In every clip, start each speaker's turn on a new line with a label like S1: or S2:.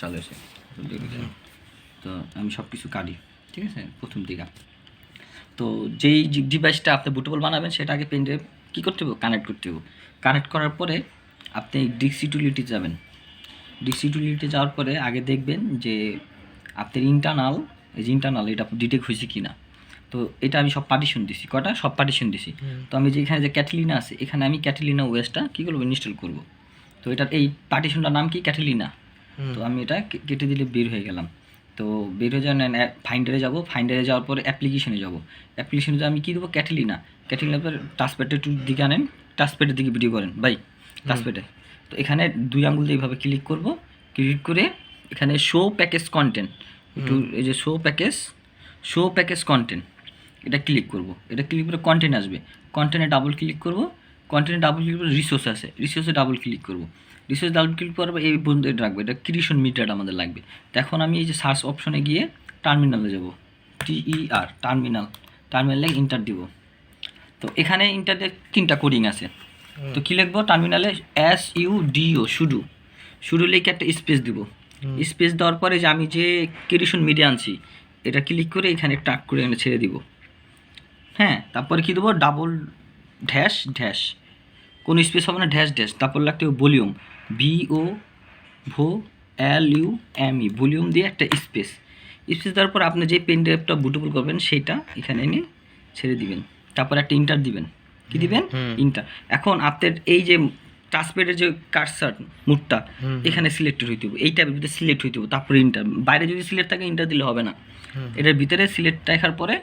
S1: চালু হয়েছে। তো আমি সব কিছু কাটি, ঠিক আছে, প্রথম দিকে। তো যেই ডিভাইসটা আপনি বুটেবল বানাবেন সেটা আগে পেনড্রাইভ কী করতে হবে, কানেক্ট করতে হবে। কানেক্ট করার পরে আপনি ডিক্স ইউটিলিটি যাবেন। ডিক্স ইউটিলিটি যাওয়ার পরে আগে দেখবেন যে আপনার ইন্টারনাল, এই যে ইন্টারনাল এটা ডিটেক্ট হয়েছে কি না। তো এটা আমি সব পার্টিশন দিছি, কটা সব পার্টিশন দিছি। তো আমি যে এখানে যে ক্যাটালিনা আছে, এখানে আমি ক্যাটালিনা ওএসটা কী করবো, ইনস্টল করব। তো এটার এই পার্টিশনটার নাম কি, ক্যাটালিনা। তো আমি এটা কেটে দিলে বের হয়ে গেলাম। তো বের হয়ে যাওয়ার ফাইন্ডারে যাব, ফাইন্ডারে যাওয়ার পরে অ্যাপ্লিকেশনে যাব। অ্যাপ্লিকেশনে আমি কী দেবো, ক্যাটালিনা। ক্যাটালিনার পর টাচপ্যাডটা একটু দিকে আনেন, টাচপ্যাডের দিকে ভিডিও করেন ভাই, টাচপ্যাডে। তো এখানে 2 আঙুল দিয়ে এইভাবে ক্লিক করব। ক্লিক করে এখানে শো প্যাকেজ কন্টেন্ট, একটু এই যে শো প্যাকেজ কন্টেন্ট, এটা ক্লিক করব। এটা ক্লিক করে কন্টেন্ট আসবে, কন্টেন্টে ডাবল ক্লিক করব। কন্টেন্টে ডাবল ক্লিক করে রিসোর্স আছে, রিসোর্সে ডাবল ক্লিক করব। রিসোর্স ডাবল ক্লিক করার পর এই পর্যন্ত এটা রাখবে, এটা ক্রিয়েশন মিটারটা আমাদের লাগবে। তো এখন আমি এই যে সার্চ অপশনে গিয়ে টার্মিনালে যাব, TER টার্মিনালে ইন্টার দিব। তো এখানে ইন্টারতে 3টা কোডিং আছে। তো কী লিখবো টার্মিনালে, SUDO শুধু লিখে একটা স্পেস দিব। স্পেস দেওয়ার পরে যে আমি যে ক্রিয়েশন মিডিয়া আনছি এটা ক্লিক করে এখানে টাক করে এনে ছেড়ে দিব। হ্যাঁ, তারপরে কী দেবো, ডাবল ড্যাশ, কোনো স্পেস হবে না, ড্যাশ। তারপর লাগতে ভলিউম, VOLUME, ভলিউম দিয়ে একটা স্পেস দেওয়ার পর আপনি যে পেন ড্রাইভটা বুটেবল করবেন সেইটা এখানে এনে ছেড়ে দিবেন। তারপর একটা ইন্টার দিবেন, কি দিবেন, ইন্টার। এখন আপনার এই যে টাচপ্যাডের যে কার্সার মুডটা এখানে সিলেক্টেড হইতে হবে, এই ট্যাবের ভিতরে সিলেক্ট হইতে হবে, তারপরে ইন্টার। বাইরে যদি সিলেক্ট থাকে ইন্টার দিলে হবে না, এটার ভিতরে সিলেক্ট রাখার পরে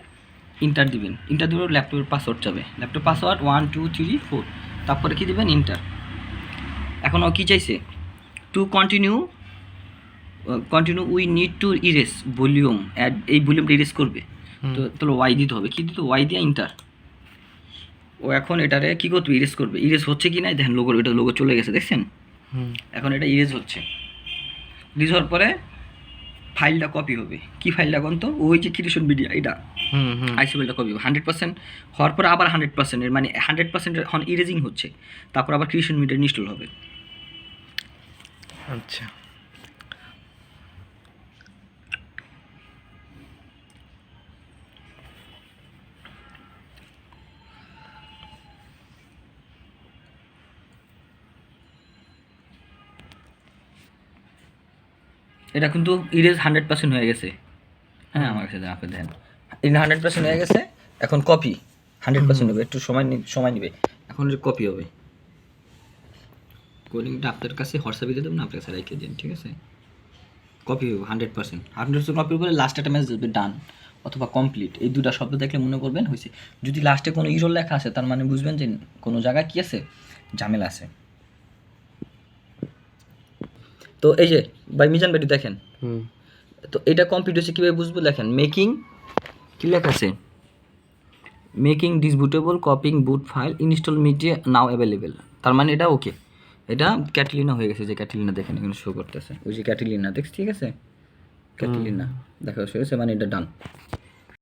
S1: ইন্টার দিবেন। ইন্টার দিলে ল্যাপটপের পাসওয়ার্ড যাবে, ল্যাপটপ পাসওয়ার্ড 1 2 3 4, তারপরে কি দিবেন, ইন্টার। এখন ও কী চাইছে, to continue we need to erase volume, add, এই ভলিউমটা ইরেজ করবে। তো তাহলে ওয়াই দিতে হবে, কী দিতে, ওয়াই দিয়ে ইন্টার। ও এখন এটারে কী করবে, ইরেজ করবে। ইরেজ হচ্ছে কি না দেখেন, এটা লোগো চলে গেছে, দেখছেন। এখন এটা ইরেজ হচ্ছে। ইরেজ হওয়ার পরে ফাইলটা কপি হবে। কি ফাইলটা কোন, তো ওই যে ক্রিয়েশন ভিডিও এটা আইসিএলটা কপি হবে 100% হওয়ার পরে আবার 100%, এর মানে 100% এখন ইরেজিং হচ্ছে, তারপর আবার ক্রিয়েশন ভিডিও ইনস্টল হবে।
S2: আচ্ছা,
S1: এটা কিন্তু ইরেজ 100% হয়ে গেছে। হ্যাঁ, আমার কাছে আপনি দেখেন 100% হয়ে গেছে। এখন কপি 100% হবে, একটু সময় নেবে। এখন কপি হবে, কোডিংটা আপনার কাছে হোয়াটসঅ্যাপে দিয়ে দেবেন, আপনার কাছে রেখে দিন, ঠিক আছে। কপি হবে 100% কপি করে লাস্ট একটা মেসেজ দেবে ডান অথবা কমপ্লিট, এই দুটা শব্দ দেখলে মনে করবেন হয়েছে। যদি লাস্টে কোনো ইরর লেখা আছে তার মানে বুঝবেন যে কোনো জায়গায় কী আছে, ঝামেলা আছে। তো এই যে ভাই মিজান ভাই দেখেন, তো এটা কমপ্লিট হয়েছে কীভাবে বুঝবো, দেখেন মেকিং, কী লেখা আছে, making this bootable, copying boot file, install media now available. তার মানে এটা ওকে, এটা ক্যাটালিনা হয়ে গেছে। যে ক্যাটালিনা দেখেন এখানে শো করতেছে, ওই যে ক্যাটালিনা দেখছি, ঠিক আছে, ক্যাটালিনা দেখা হয়েছে, মানে এটা ডান।